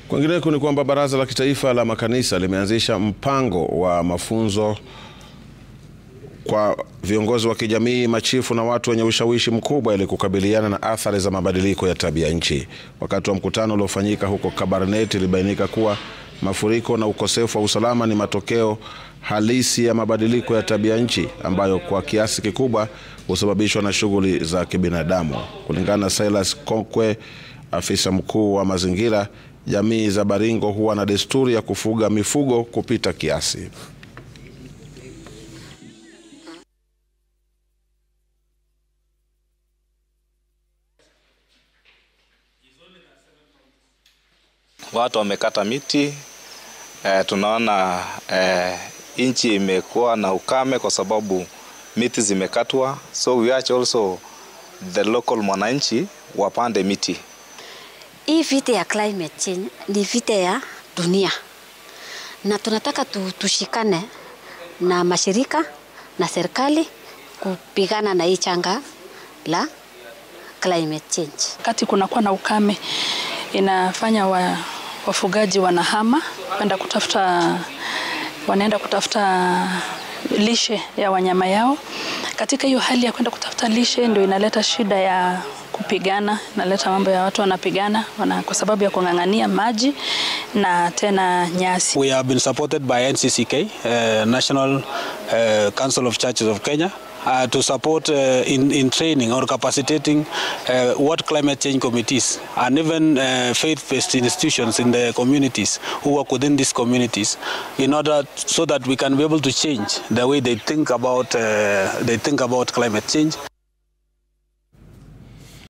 Kwingineko ni kwamba Baraza la Kitaifa la Makanisa limeanzisha mpango wa mafunzo kwa viongozi wa kijamii, machifu na watu wenye ushawishi mkubwa ili kukabiliana na athari za mabadiliko ya tabia nchi. Wakati wa mkutano uliofanyika huko Kabarnet, ilibainika kuwa mafuriko na ukosefu wa usalama ni matokeo halisi ya mabadiliko ya tabia nchi ambayo kwa kiasi kikubwa husababishwa na shughuli za kibinadamu. Kulingana na Silas Konkwe, afisa mkuu wa mazingira, jamii za Baringo huwa na desturi ya kufuga mifugo kupita kiasi. Watu wamekata miti, tunaona nchi imekuwa na ukame kwa sababu miti zimekatwa. So we urge also the local mwananchi wapande miti. Hii vita ya climate change ni vita ya dunia, na tunataka tushikane na mashirika na serikali kupigana na hii changa la climate change. Wakati kunakuwa na ukame, inafanya wafugaji wanahama wanaenda kutafuta lishe ya wanyama yao. Katika hiyo hali ya kwenda kutafuta lishe ndio inaleta shida ya kupigana, inaleta mambo ya watu wanapigana kwa sababu ya kung'ang'ania maji na tena nyasi. We have been supported by NCCK, National Council of Churches of Kenya, to support in training or capacitating what climate change committees and even faith-based institutions in the communities who work within these communities, in order so that we can be able to change the way they think about climate change.